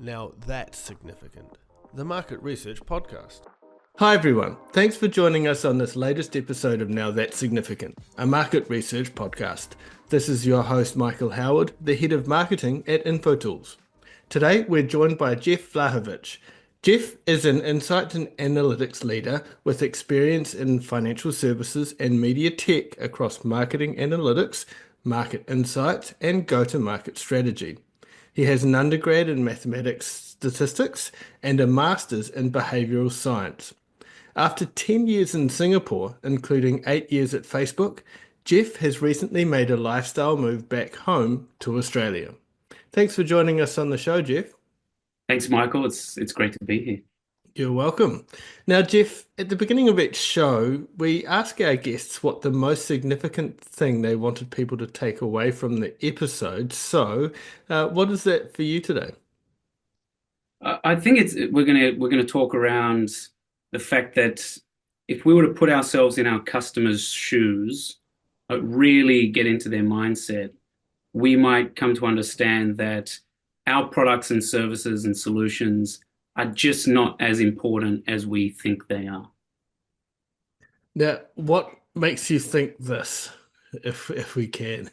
Now that's significant. The Market Research Podcast. Hi everyone, thanks for joining us on this latest episode of Now That's Significant, a market research podcast. This is your host Michael Howard, the head of marketing at Infotools. Today we're joined by Jeff Vlahovich. Jeff is an insight and analytics leader with experience in financial services and media tech across marketing analytics, market insights, and go-to-market strategy. He has an undergrad in mathematics statistics and a master's in behavioral science. After 10 years in Singapore, including 8 years at Facebook, Jeff has recently made a lifestyle move back home to Australia. Thanks for joining us on the show, Jeff. Thanks, Michael. It's great to be here. You're welcome. Now, Jeff, at the beginning of each show, we ask our guests what the most significant thing they wanted people to take away from the episode. So, what is that for you today? I think we're gonna talk around the fact that if we were to put ourselves in our customers' shoes, really get into their mindset, we might come to understand that our products and services and solutions are just not as important as we think they are. Now, what makes you think this, if we can?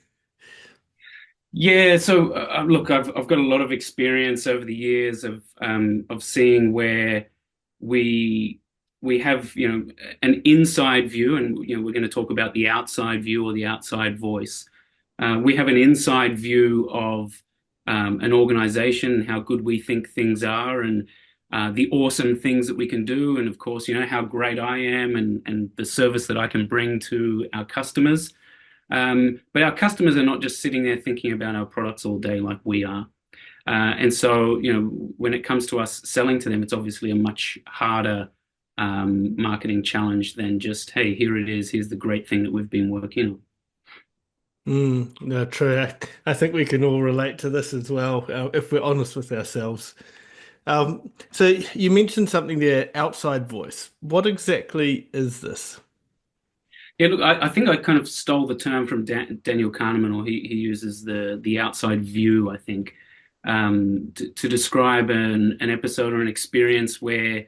Yeah, so look, I've got a lot of experience over the years of seeing where we have an inside view, and we're going to talk about the outside view or the outside voice. We have an inside view of an organization, how good we think things are, and the awesome things that we can do, and of course, how great I am and the service that I can bring to our customers. But our customers are not just sitting there thinking about our products all day like we are. And so, when it comes to us selling to them, it's obviously a much harder marketing challenge than just, hey, here it is, here's the great thing that we've been working on. No, true. I think we can all relate to this as well, if we're honest with ourselves. So you mentioned something there, outside voice. What exactly is this? Yeah, look, I think I kind of stole the term from Daniel Kahneman, or he uses the outside view, I think, to describe an episode or an experience where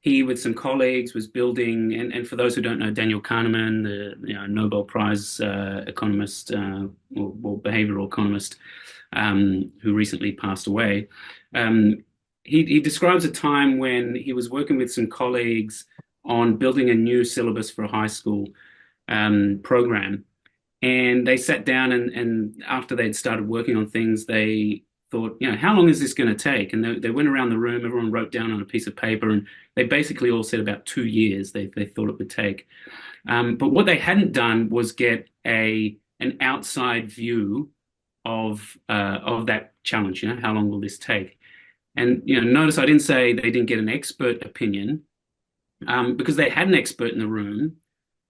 he, with some colleagues, was building, and for those who don't know, Daniel Kahneman, the Nobel Prize economist or behavioral economist, who recently passed away, he describes a time when he was working with some colleagues on building a new syllabus for a high school program, and they sat down and after they'd started working on things, they thought, how long is this going to take? And they went around the room, everyone wrote down on a piece of paper, and they basically all said about 2 years they thought it would take. But what they hadn't done was get an outside view of that challenge. How long will this take? And notice I didn't say they didn't get an expert opinion, because they had an expert in the room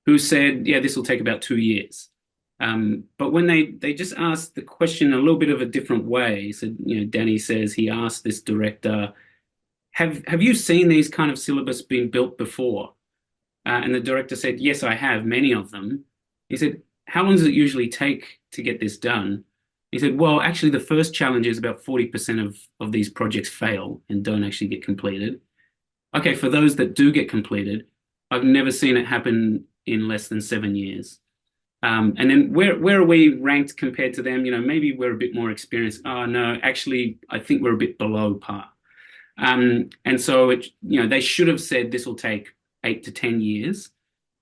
who said, yeah, this will take about 2 years. But when they just asked the question a little bit of a different way, so Danny says he asked this director, have you seen these kind of syllabus being built before? And the director said, yes, I have, many of them. He said, how long does it usually take to get this done? He said, well, actually, the first challenge is about 40% of these projects fail and don't actually get completed. Okay, for those that do get completed, I've never seen it happen in less than 7 years. And then where are we ranked compared to them? Maybe we're a bit more experienced. Oh, no, actually, I think we're a bit below par. And so, they should have said this will take 8 to 10 years.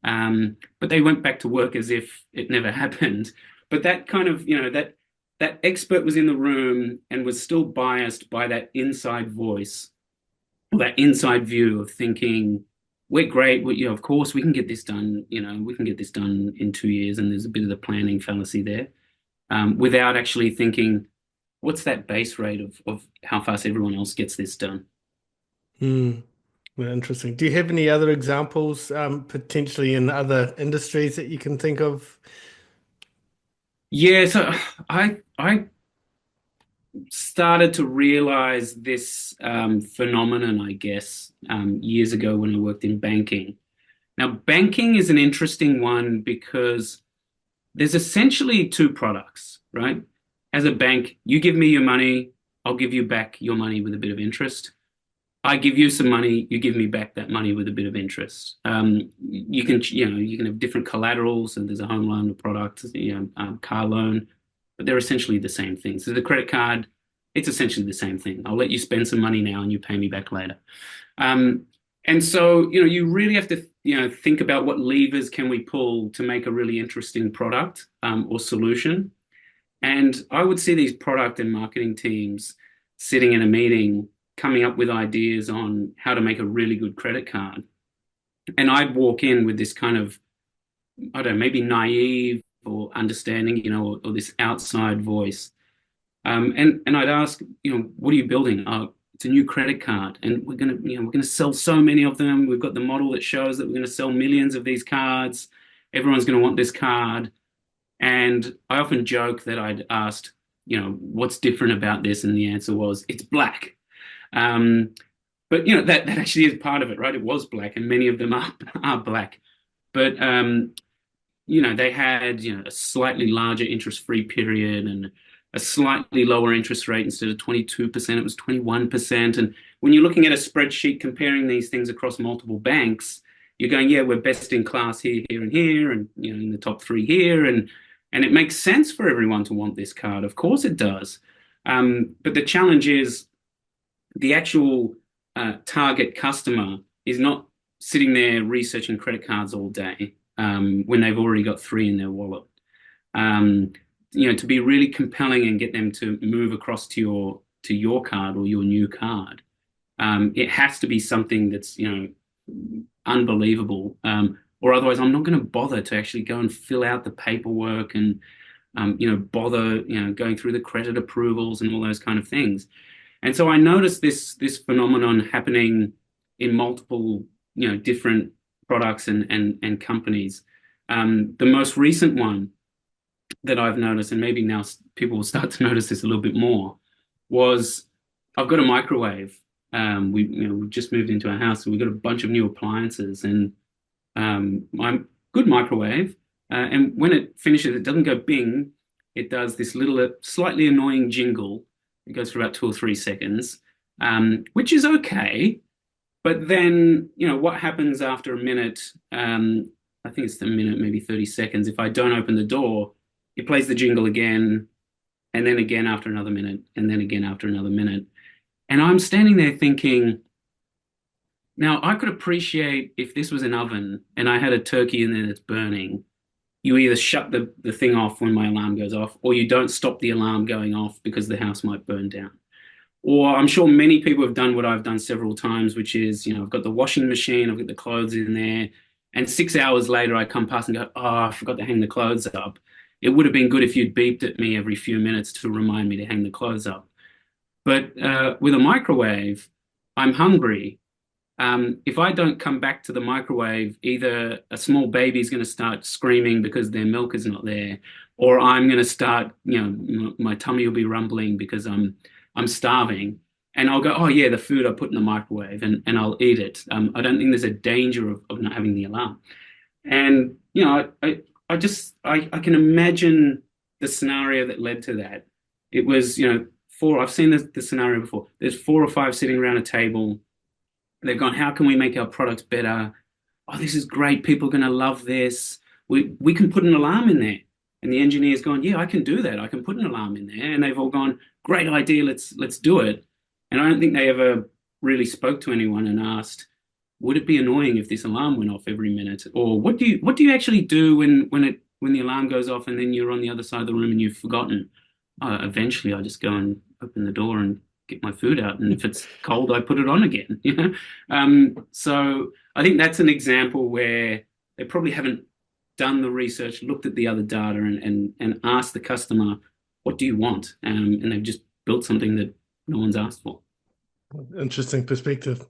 But they went back to work as if it never happened. But that kind of, that expert was in the room and was still biased by that inside voice, or that inside view of thinking, we're great. Of course, we can get this done. We can get this done in 2 years. And there's a bit of the planning fallacy there, without actually thinking, what's that base rate of how fast everyone else gets this done? Well, interesting. Do you have any other examples, potentially in other industries that you can think of? Yeah, so I started to realize this phenomenon, I guess, years ago when I worked in banking. Now, banking is an interesting one because there's essentially two products, right? As a bank, you give me your money, I'll give you back your money with a bit of interest. I give you some money, you give me back that money with a bit of interest. You can have different collaterals, and there's a home loan, a product, car loan, but they're essentially the same thing. So the credit card, it's essentially the same thing. I'll let you spend some money now and you pay me back later. Um, and so, you really have to, think about what levers can we pull to make a really interesting product, or solution. And I would see these product and marketing teams sitting in a meeting, coming up with ideas on how to make a really good credit card. And I'd walk in with this kind of, I don't know, maybe naive or understanding, or this outside voice. And I'd ask, what are you building? Oh, it's a new credit card, and we're gonna sell so many of them. We've got the model that shows that we're gonna sell millions of these cards. Everyone's gonna want this card. And I often joke that I'd asked, what's different about this? And the answer was, it's black. Um, but that actually is part of it, right? It was black, and many of them are black. But they had a slightly larger interest-free period and a slightly lower interest rate. Instead of 22%, it was 21%. And when you're looking at a spreadsheet comparing these things across multiple banks, you're going, yeah, we're best in class here, here, and here, and in the top three here, and it makes sense for everyone to want this card. Of course it does. But the challenge is the actual target customer is not sitting there researching credit cards all day, when they've already got three in their wallet. To be really compelling and get them to move across to your card or your new card, it has to be something that's unbelievable. Or otherwise, I'm not going to bother to actually go and fill out the paperwork and bother going through the credit approvals and all those kind of things. And so I noticed this phenomenon happening in multiple different products and companies. The most recent one that I've noticed, and maybe now people will start to notice this a little bit more, was I've got a microwave. We've just moved into our house, so we've got a bunch of new appliances, and my good microwave. And when it finishes, it doesn't go bing. It does this little slightly annoying jingle. It goes for about 2 or 3 seconds, which is okay. But then, what happens after a minute? I think it's a minute, maybe 30 seconds. If I don't open the door, it plays the jingle again, and then again after another minute, and then again after another minute. And I'm standing there thinking, now I could appreciate if this was an oven and I had a turkey in there that's burning. You either shut the thing off when my alarm goes off, or you don't stop the alarm going off because the house might burn down. Or I'm sure many people have done what I've done several times, which is, I've got the washing machine, I've got the clothes in there, and 6 hours later I come past and go, oh, I forgot to hang the clothes up. It would have been good if you'd beeped at me every few minutes to remind me to hang the clothes up. But with a microwave, I'm hungry. If I don't come back to the microwave, either a small baby is going to start screaming because their milk is not there, or I'm going to start, my tummy will be rumbling because I'm starving. And I'll go, oh yeah, the food I put in the microwave, and I'll eat it. I don't think there's a danger of not having the alarm. And, I can imagine the scenario that led to that. It was, I've seen the scenario before. There's 4 or 5 sitting around a table. They've gone, how can we make our products better? Oh, this is great. People are going to love this. We can put an alarm in there. And the engineer's gone, yeah, I can do that. I can put an alarm in there. And they've all gone, great idea. Let's do it. And I don't think they ever really spoke to anyone and asked, would it be annoying if this alarm went off every minute? Or what do you actually do when the alarm goes off and then you're on the other side of the room and you've forgotten? Eventually I just go and open the door and get my food out, and if it's cold, I put it on again. So I think that's an example where they probably haven't done the research, looked at the other data, and asked the customer, "What do you want?" And they've just built something that no one's asked for. Interesting perspective.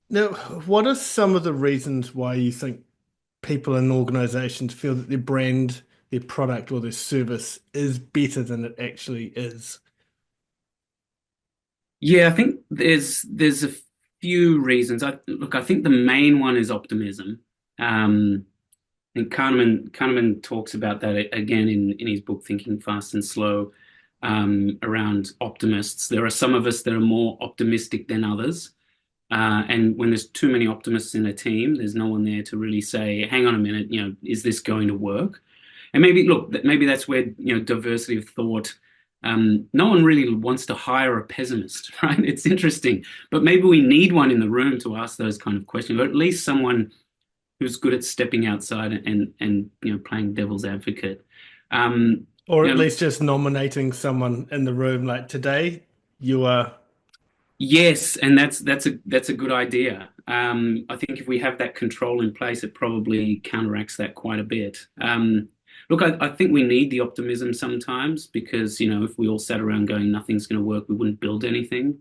Now, what are some of the reasons why you think people in organizations feel that their brand, their product, or their service is better than it actually is? Yeah, I think there's a few reasons. I think the main one is optimism. And Kahneman talks about that again in his book Thinking Fast and Slow. around optimists. There are some of us that are more optimistic than others. And when there's too many optimists in a team, there's no one there to really say, hang on a minute, is this going to work? And maybe, look, maybe that's where, diversity of thought, no one really wants to hire a pessimist, right? It's interesting, but maybe we need one in the room to ask those kind of questions, or at least someone who's good at stepping outside and playing devil's advocate. Um, Or you at know, least just nominating someone in the room, like today, you are. yes, and that's a good idea. I think if we have that control in place, it probably counteracts that quite a bit. Look, I think we need the optimism sometimes because, if we all sat around going nothing's going to work, we wouldn't build anything.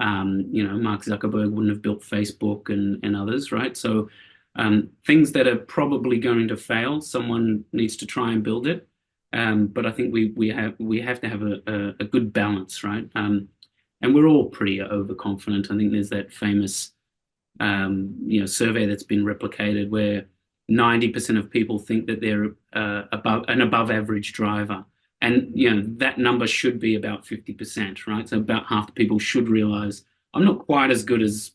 Mark Zuckerberg wouldn't have built Facebook and others, right? So things that are probably going to fail, someone needs to try and build it. But I think we have to have a good balance, right? And we're all pretty overconfident. I think there's that famous survey that's been replicated where 90% of people think that they're above average driver. And that number should be about 50%, right? So about half the people should realize I'm not quite as good as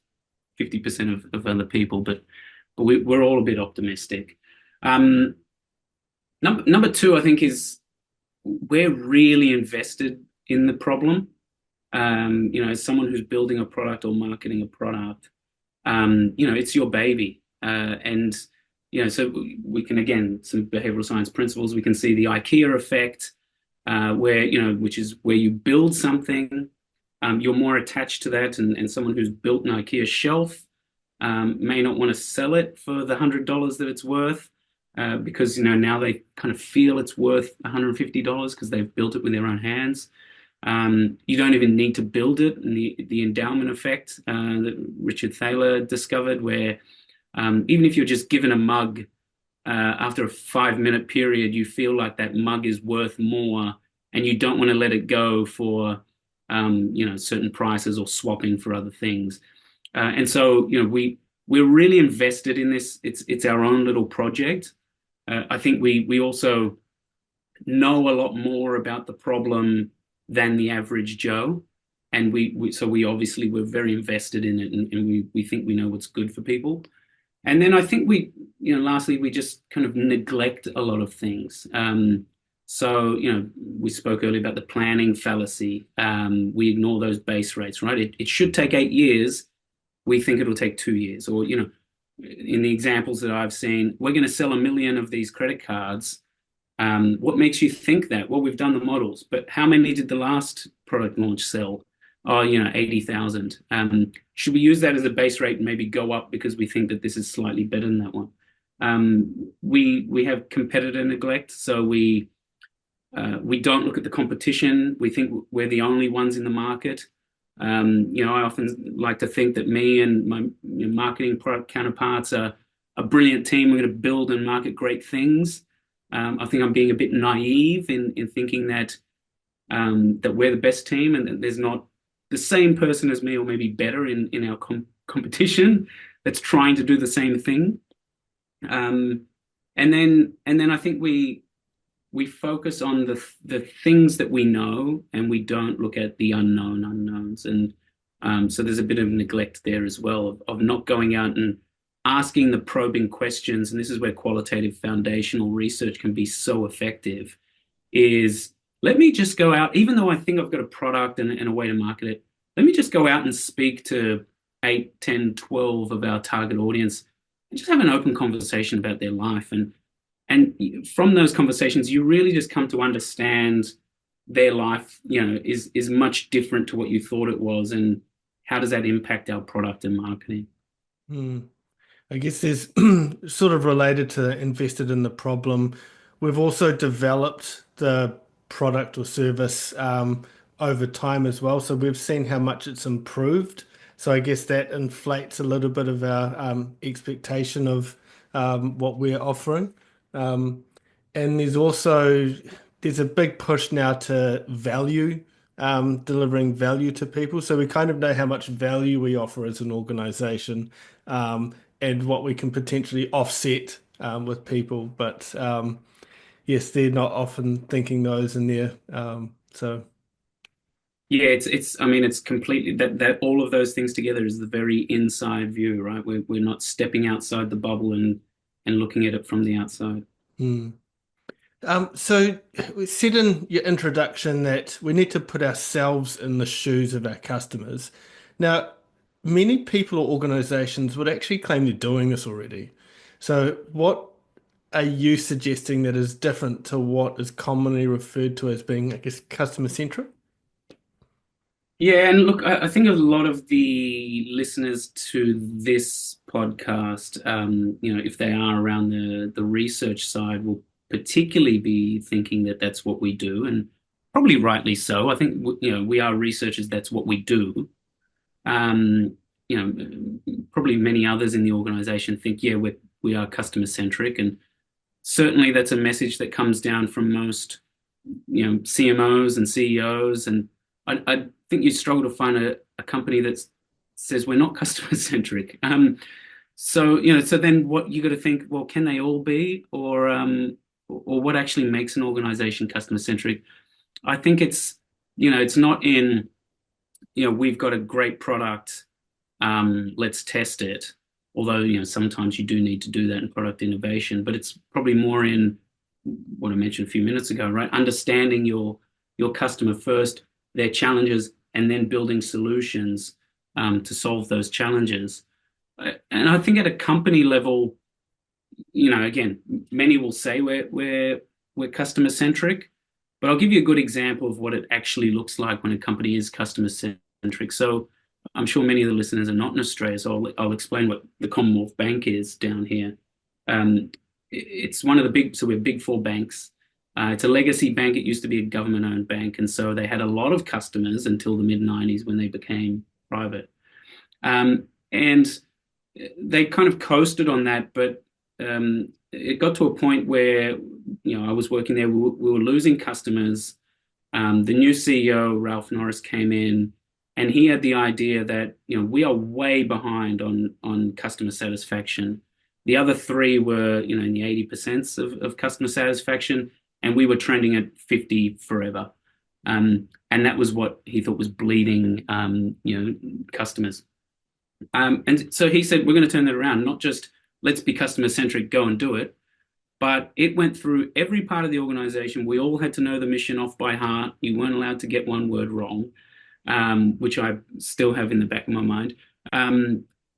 50% of other people, but we're all a bit optimistic. Um, number two, I think, is we're really invested in the problem. As someone who's building a product or marketing a product, it's your baby. So we can, again, some behavioral science principles, we can see the IKEA effect, which is where you build something, you're more attached to that. And someone who's built an IKEA shelf may not want to sell it for the $100 that it's worth, because, now they kind of feel it's worth $150 because they've built it with their own hands. You don't even need to build it. And the endowment effect that Richard Thaler discovered, where even if you're just given a mug, after a 5-minute period, you feel like that mug is worth more, and you don't want to let it go for certain prices or swapping for other things. And so we're really invested in this. It's our own little project. I think we also know a lot more about the problem than the average Joe. And we obviously we're very invested in it, and we think we know what's good for people. And then I think lastly, we just kind of neglect a lot of things. So, we spoke earlier about the planning fallacy. We ignore those base rates, right? It should take 8 years. We think it'll take 2 years. Or, in the examples that I've seen, we're going to sell 1 million of these credit cards. What makes you think that? Well, we've done the models, but how many did the last product launch sell? Oh, 80,000. Should we use that as a base rate and maybe go up because we think that this is slightly better than that one? We have competitor neglect, so we don't look at the competition. We think we're the only ones in the market. I often like to think that me and my marketing product counterparts are a brilliant team. We're going to build and market great things. I think I'm being a bit naive in thinking that we're the best team and that there's not the same person as me, or maybe better in our competition that's trying to do the same thing. And then I think we focus on the things that we know, and we don't look at the unknown unknowns. And so there's a bit of neglect there as well of not going out and asking the probing questions. And this is where qualitative foundational research can be so effective, is let me just go out, even though I think I've got a product and a way to market it, let me just go out and speak to 8, 10, 12 of our target audience and just have an open conversation about their life. And from those conversations, you really just come to understand their life, is much different to what you thought it was. And how does that impact our product and marketing? I guess there's sort of related to invested in the problem. We've also developed the product or service over time as well. So we've seen how much it's improved. So I guess that inflates a little bit of our expectation of what we're offering. And there's a big push now to value, delivering value to people. So we kind of know how much value we offer as an organization, and what we can potentially offset with people. But yes, they're not often thinking those in there. So Yeah, I mean, it's completely that all of those things together is the very inside view, right? We're not stepping outside the bubble and looking at it from the outside. Hmm. So we said in your introduction that we need to put ourselves in the shoes of our customers. Now, many people or organizations would actually claim they're doing this already. So what are you suggesting that is different to what is commonly referred to as being, I guess, customer centric? Yeah, and look, I think a lot of the listeners to this podcast, if they are around the research side, will particularly be thinking that that's what we do, and probably rightly so. I think we are researchers. That's what we do. Probably many others in the organization think, yeah, we are customer centric, and certainly that's a message that comes down from most CMOs and CEOs, and I think you struggle to find a company that says we're not customer centric. So then what you got to think, well, can they all be, or what actually makes an organization customer centric? I think it's not in, we've got a great product, let's test it. Although, sometimes you do need to do that in product innovation, but it's probably more in what I mentioned a few minutes ago, right? Understanding your customer first, their challenges, and then building solutions to solve those challenges. And I think at a company level, again, many will say we're customer centric, but I'll give you a good example of what it actually looks like when a company is customer centric. So I'm sure many of the listeners are not in Australia, so I'll explain what the Commonwealth Bank is down here. Um, it's one of the big, so we're big four banks. It's a legacy bank. It used to be a government-owned bank, and so they had a lot of customers until the mid '90s when they became private. And they kind of coasted on that, but it got to a point where I was working there. We were losing customers. The new CEO, Ralph Norris, came in, and he had the idea that we are way behind on customer satisfaction. The other three were in the 80% of customer satisfaction, and we were trending at 50 forever. And that was what he thought was bleeding customers. And so he said, we're going to turn that around, not just let's be customer centric, go and do it, but it went through every part of the organization. We all had to know the mission off by heart. You weren't allowed to get one word wrong, which I still have in the back of my mind.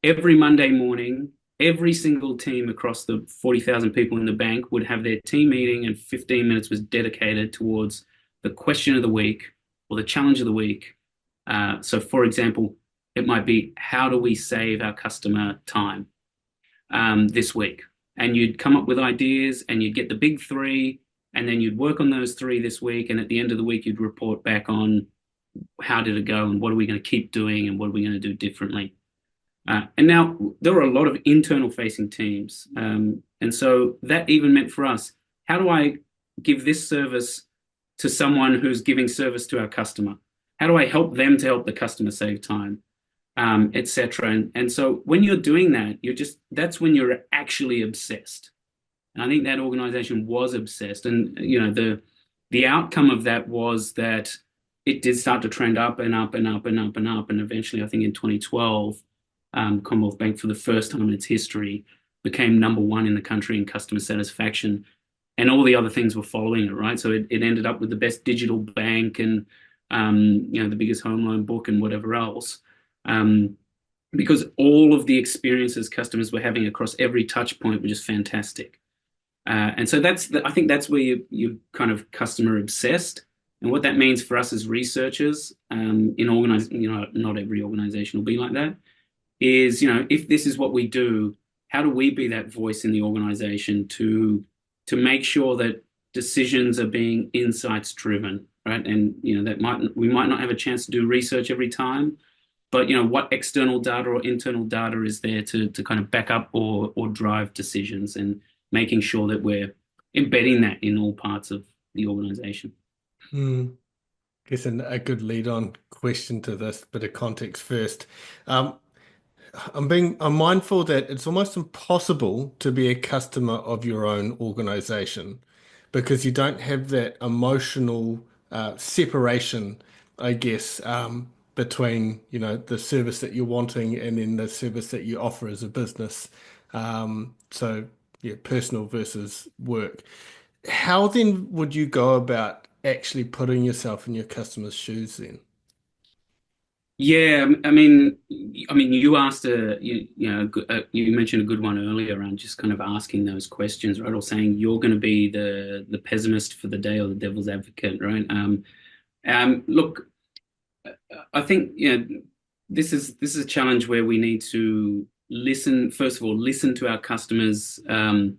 Every Monday morning, every single team across the 40,000 people in the bank would have their team meeting, and 15 minutes was dedicated towards the question of the week or the challenge of the week. So, for example, it might be, how do we save our customer time this week? And you'd come up with ideas, and you'd get the big three, and then you'd work on those three this week. And at the end of the week, you'd report back on how did it go, and what are we going to keep doing, and what are we going to do differently. And now there were a lot of internal facing teams. And so that even meant for us, how do I give this service to someone who's giving service to our customer? How do I help them to help the customer save time? Etc. And so when you're doing that, that's when you're actually obsessed. And I think that organization was obsessed. And the outcome of that was that it did start to trend up and up and up and up and up. And eventually, I think in 2012, Commonwealth Bank, for the first time in its history, became number one in the country in customer satisfaction. And all the other things were following it, right? So it ended up with the best digital bank, and the biggest home loan book, and whatever else. Because all of the experiences customers were having across every touch point were just fantastic. And so I think that's where you're kind of customer obsessed. And what that means for us as researchers, not every organization will be like that, is, if this is what we do, how do we be that voice in the organization to make sure that decisions are being insights driven, right? And, we might not have a chance to do research every time, but what external data or internal data is there to kind of back up or drive decisions, and making sure that we're embedding that in all parts of the organization. I guess a good lead-on question to this bit of context first. I'm mindful that it's almost impossible to be a customer of your own organization because you don't have that emotional separation I guess, between, the service that you're wanting and then the service that you offer as a business. So yeah, personal versus work. How then would you go about actually putting yourself in your customer's shoes then? Yeah, you asked you mentioned a good one earlier around just kind of asking those questions, right? Or saying you're going to be the pessimist for the day or the devil's advocate, right? Look, I think this is a challenge where we need to listen. First of all, listen to our customers in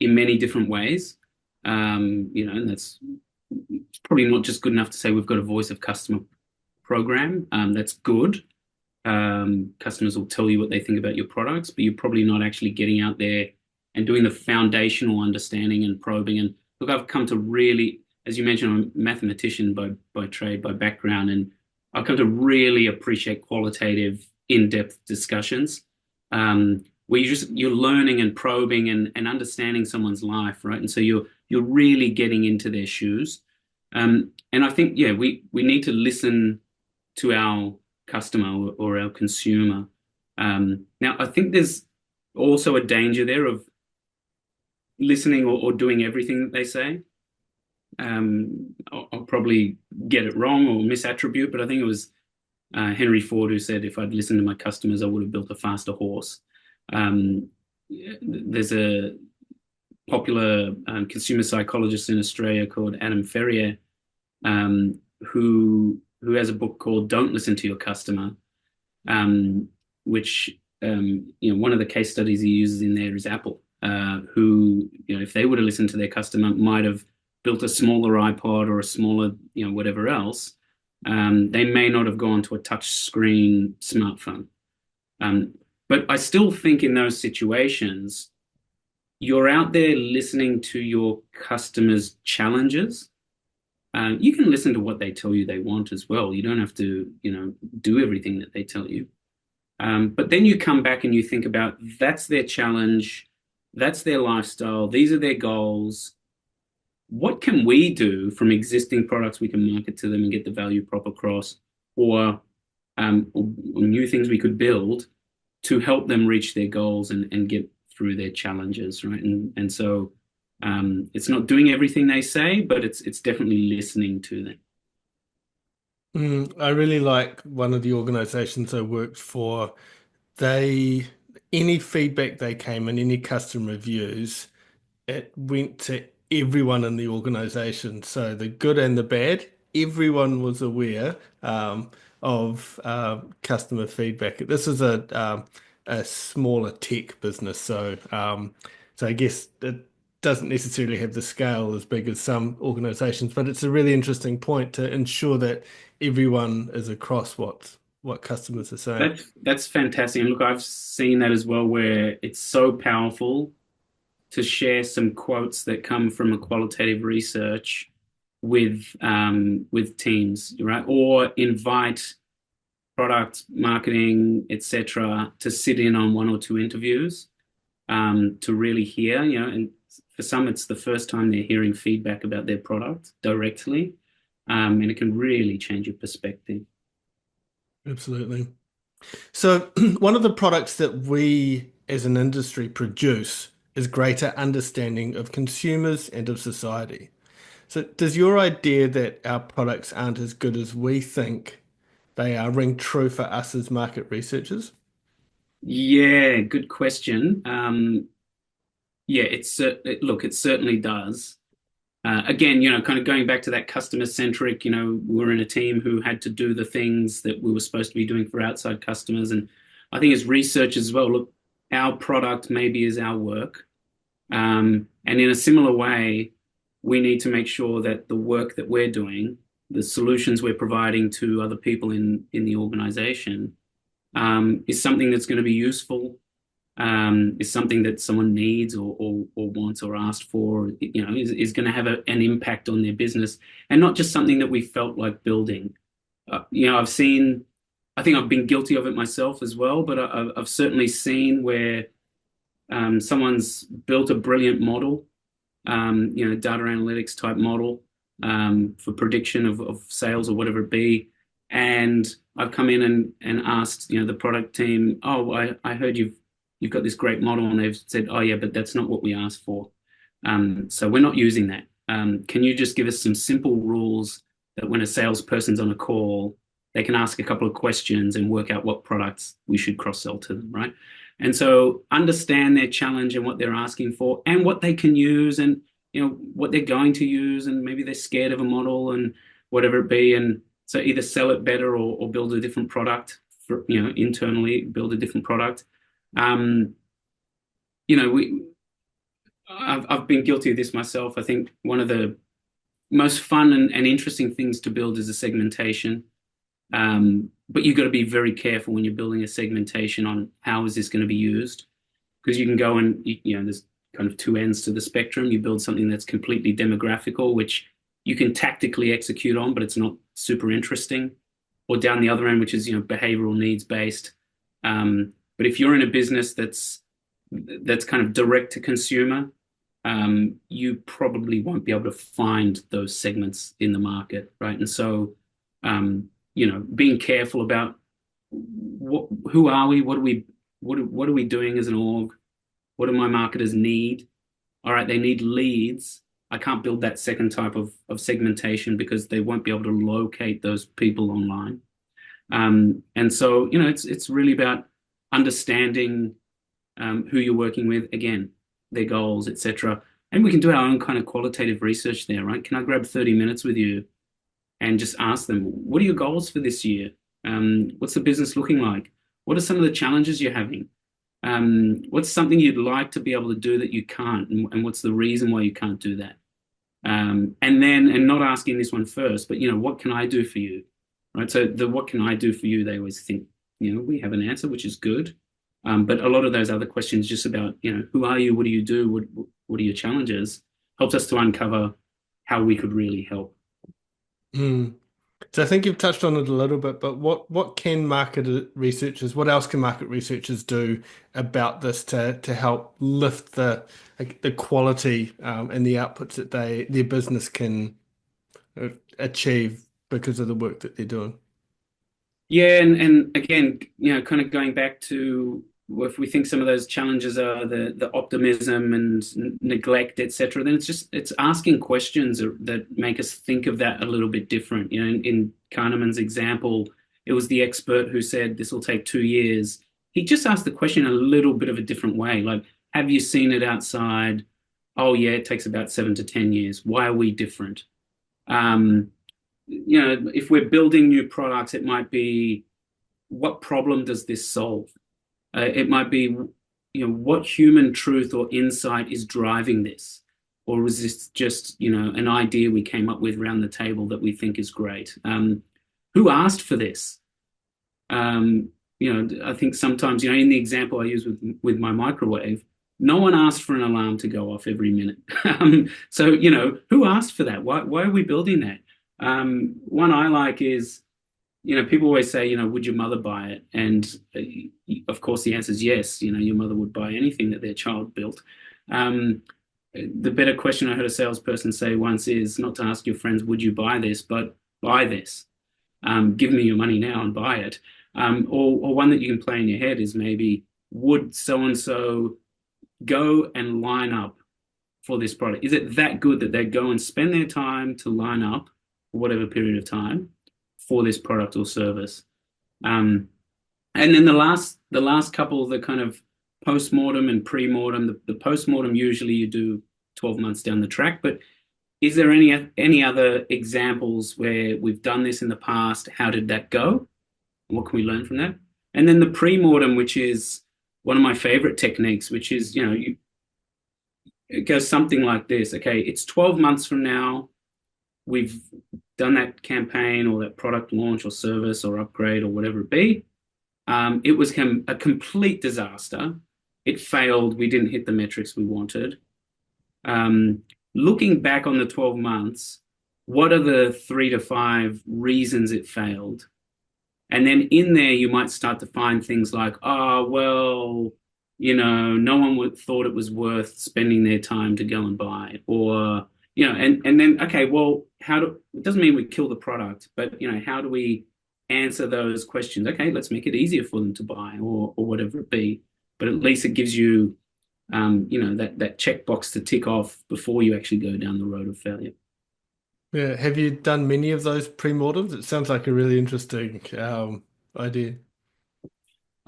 many different ways. And that's it's probably not just good enough to say we've got a voice of customer program. That's good. Customers will tell you what they think about your products, but you're probably not actually getting out there and doing the foundational understanding and probing. And look, I've come to really, as you mentioned, I'm a mathematician by trade, by background, and I've come to really appreciate qualitative, in-depth discussions, where you're learning and probing and understanding someone's life, right? And so you're really getting into their shoes. And I think, yeah, we need to listen to our customer or our consumer. Now, I think there's also a danger there of listening or doing everything that they say. I'll probably get it wrong or misattribute, but I think it was Henry Ford who said, if I'd listened to my customers, I would have built a faster horse. There's a popular consumer psychologist in Australia called Adam Ferrier, who has a book called Don't Listen to Your Customer, which one of the case studies he uses in there is Apple, who, if they would have listened to their customer, might have built a smaller iPod or a smaller, whatever else. They may not have gone to a touch screen smartphone. But I still think in those situations, you're out there listening to your customers' challenges. You can listen to what they tell you they want as well. You don't have to, do everything that they tell you. But then you come back and you think about that's their challenge, that's their lifestyle, these are their goals. What can we do from existing products we can market to them and get the value prop across, or new things we could build to help them reach their goals and get through their challenges, right? And so it's not doing everything they say, but it's definitely listening to them. I really like one of the organizations I worked for. Any feedback they came and any customer reviews, it went to everyone in the organization. So the good and the bad, everyone was aware of customer feedback. This is a smaller tech business, so I guess it doesn't necessarily have the scale as big as some organizations, but it's a really interesting point to ensure that everyone is across what customers are saying. That's fantastic. And look, I've seen that as well, where it's so powerful to share some quotes that come from a qualitative research with teams, right? Or invite product marketing, etc., to sit in on one or two interviews to really hear, and for some, it's the first time they're hearing feedback about their product directly, and it can really change your perspective. Absolutely. So one of the products that we as an industry produce is greater understanding of consumers and of society. So does your idea that our products aren't as good as we think they are ring true for us as market researchers? Yeah, good question. Yeah, look, it certainly does. Again, kind of going back to that customer centric, we're in a team who had to do the things that we were supposed to be doing for outside customers. And I think as researchers as well, look, our product maybe is our work. And in a similar way, we need to make sure that the work that we're doing, the solutions we're providing to other people in the organization, is something that's going to be useful, is something that someone needs or wants or asked for, is going to have an impact on their business, and not just something that we felt like building. I think I've been guilty of it myself as well, but I've certainly seen where someone's built a brilliant model, data analytics type model, for prediction of sales or whatever it be. And I've come in and asked, the product team, oh, I heard you've got this great model, and they've said, oh yeah, but that's not what we asked for. So we're not using that. Can you just give us some simple rules that when a salesperson's on a call, they can ask a couple of questions and work out what products we should cross-sell to them, right? And so understand their challenge and what they're asking for and what they can use and what they're going to use, and maybe they're scared of a model and whatever it be. And so either sell it better or build a different product for, internally build a different product. I've been guilty of this myself. I think one of the most fun and interesting things to build is a segmentation. But you've got to be very careful when you're building a segmentation on how is this going to be used, because you can go and, there's kind of two ends to the spectrum. You build something that's completely demographical, which you can tactically execute on, but it's not super interesting. Or down the other end, which is, behavioral needs based. But if you're in a business that's kind of direct to consumer, you probably won't be able to find those segments in the market, right? And so, being careful about who are we, what are we doing as an org, what do my marketers need? All right, they need leads. I can't build that second type of segmentation because they won't be able to locate those people online. And so, it's really about understanding who you're working with, again, their goals, etc. And we can do our own kind of qualitative research there, right? Can I grab 30 minutes with you and just ask them, what are your goals for this year? What's the business looking like? What are some of the challenges you're having? What's something you'd like to be able to do that you can't? And what's the reason why you can't do that? And not asking this one first, but, what can I do for you? Right. So what can I do for you? They always think, we have an answer, which is good. But a lot of those other questions just about, who are you? What do you do? What are your challenges? Helps us to uncover how we could really help. So I think you've touched on it a little bit, but what else can market researchers do about this to help lift the quality and the outputs that their business can achieve because of the work that they're doing? Yeah, and again, kind of going back to, if we think some of those challenges are the optimism and neglect, etc., then it's asking questions that make us think of that a little bit different. In Kahneman's example, it was the expert who said this will take 2 years. He just asked the question a little bit of a different way, like, have you seen it outside? Oh yeah, it takes about 7 to 10 years. Why are we different? If we're building new products, it might be, what problem does this solve? It might be, what human truth or insight is driving this? Or is this just, an idea we came up with around the table that we think is great? Who asked for this? I think sometimes, in the example I use with my microwave, no one asked for an alarm to go off every minute. So, who asked for that? Why are we building that? One I like is, people always say, would your mother buy it? And of course, the answer is yes. Your mother would buy anything that their child built. The better question I heard a salesperson say once is not to ask your friends, would you buy this, but buy this. Give me your money now and buy it. Or one that you can play in your head is maybe, would so-and-so go and line up for this product? Is it that good that they go and spend their time to line up for whatever period of time for this product or service? And then the last couple, the kind of post-mortem and pre-mortem. The post-mortem, usually you do 12 months down the track, but is there any other examples where we've done this in the past? How did that go? What can we learn from that? And then the pre-mortem, which is one of my favorite techniques, which is, it goes something like this. Okay, it's 12 months from now. We've done that campaign or that product launch or service or upgrade or whatever it be. It was a complete disaster. It failed. We didn't hit the metrics we wanted. Looking back on the 12 months, what are the 3 to 5 reasons it failed? And then in there, you might start to find things like, no one thought it was worth spending their time to go and buy, or, and then, okay, well, it doesn't mean we kill the product, but, how do we answer those questions? Okay, let's make it easier for them to buy or whatever it be. But at least it gives you, that checkbox to tick off before you actually go down the road of failure. Yeah. Have you done many of those pre-mortems? It sounds like a really interesting idea.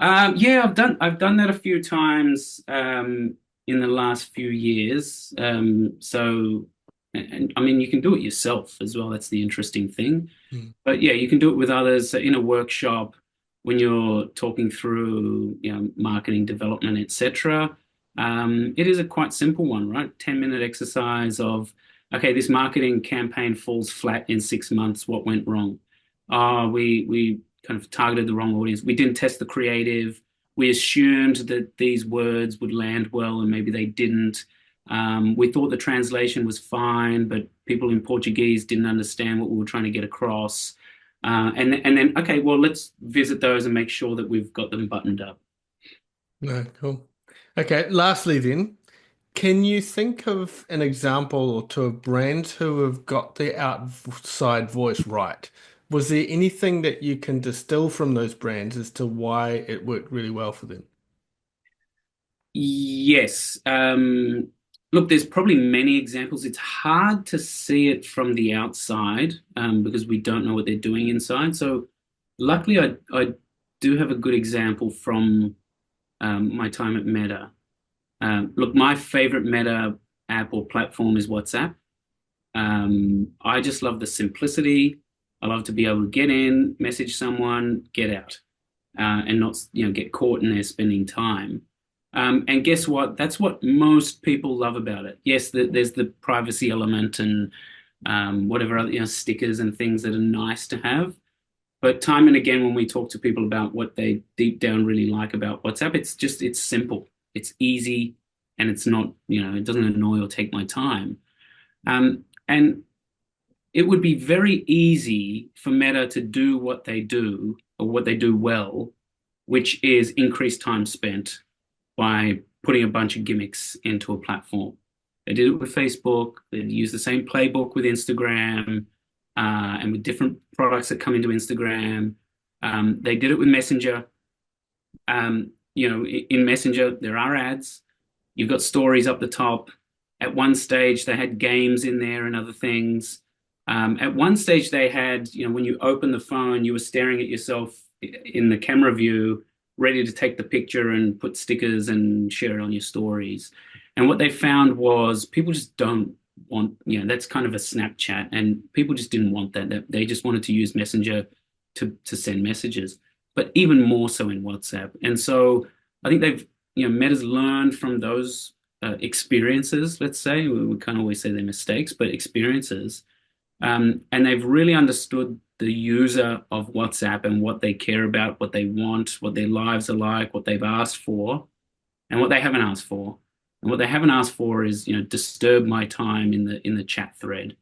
Yeah, I've done that a few times in the last few years. And I mean, you can do it yourself as well. That's the interesting thing. Mm. But yeah, you can do it with others in a workshop when you're talking through, marketing development, etc. It is a quite simple one, right? 10-minute exercise of, okay, this marketing campaign falls flat in 6 months. What went wrong? We kind of targeted the wrong audience. We didn't test the creative. We assumed that these words would land well, and maybe they didn't. We thought the translation was fine, but people in Portuguese didn't understand what we were trying to get across. And then, okay, well, let's visit those and make sure that we've got them buttoned up. No, cool. Okay, lastly then, can you think of an example or two of brands who have got the outside voice right? Was there anything that you can distill from those brands as to why it worked really well for them? Yes. Look, there's probably many examples. It's hard to see it from the outside because we don't know what they're doing inside. So, luckily, I do have a good example from my time at Meta. Look, my favorite Meta app or platform is WhatsApp. I just love the simplicity. I love to be able to get in, message someone, get out, and not, get caught in there spending time. And guess what? That's what most people love about it. Yes, there's the privacy element and whatever other, stickers and things that are nice to have. But time and again, when we talk to people about what they deep down really like about WhatsApp, it's simple, it's easy, and it's not, it doesn't annoy or take my time. And it would be very easy for Meta to do what they do or what they do well, which is increase time spent by putting a bunch of gimmicks into a platform. They did it with Facebook. They used the same playbook with Instagram and with different products that come into Instagram. They did it with Messenger. In Messenger, there are ads. You've got stories up the top. At one stage, they had games in there and other things. At one stage, they had, when you open the phone, you were staring at yourself in the camera view, ready to take the picture and put stickers and share it on your stories. And what they found was people just don't want, that's kind of a Snapchat, and people just didn't want that. They just wanted to use Messenger to send messages, but even more so in WhatsApp. And so I think Meta's learned from those experiences, let's say. We can't always say they're mistakes, but experiences. And they've really understood the user of WhatsApp and what they care about, what they want, what their lives are like, what they've asked for, and what they haven't asked for. And what they haven't asked for is, disturb my time in the chat thread.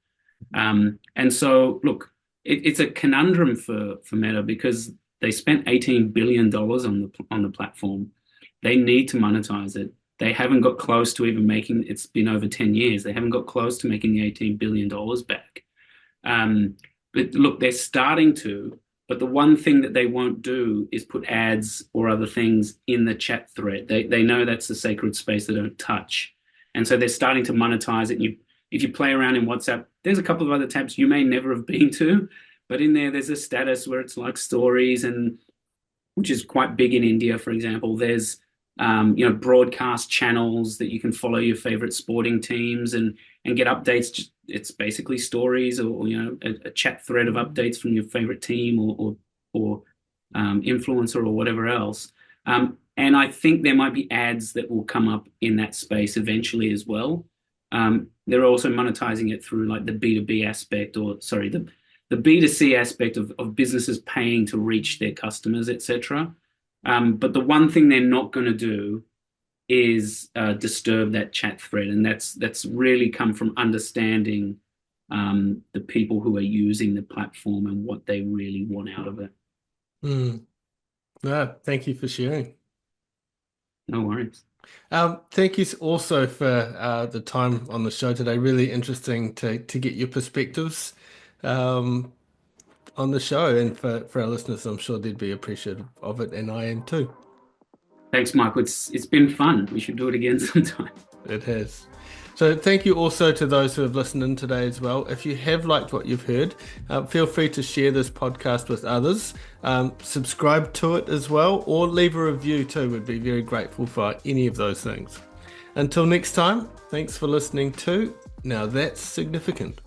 And so, look, it's a conundrum for Meta because they spent $18 billion on the platform. They need to monetize it. They haven't got close to even making. It's been over 10 years. They haven't got close to making the $18 billion back. But look, they're starting to, but the one thing that they won't do is put ads or other things in the chat thread. They know that's the sacred space they don't touch. And so they're starting to monetize it. If you play around in WhatsApp, there's a couple of other tabs you may never have been to, but in there's a status where it's like stories, and which is quite big in India, for example. There's broadcast channels that you can follow your favorite sporting teams and get updates. It's basically stories or a chat thread of updates from your favorite team or influencer or whatever else. And I think there might be ads that will come up in that space eventually as well. They're also monetizing it through like the B2B aspect, or sorry, the B2C aspect of businesses paying to reach their customers, etc. But the one thing they're not going to do is disturb that chat thread, and that's really come from understanding the people who are using the platform and what they really want out of it. Mm. No, thank you for sharing. No worries. Thank you also for the time on the show today. Really interesting to get your perspectives um, on the show, and for our listeners, I'm sure they'd be appreciative of it, and I am too. Thanks, Michael. It's been fun. We should do it again sometime. It has. So thank you also to those who have listened in today as well. If you have liked what you've heard, feel free to share this podcast with others. Subscribe to it as well, or leave a review too. We'd be very grateful for any of those things. Until next time, thanks for listening to Now That's Significant.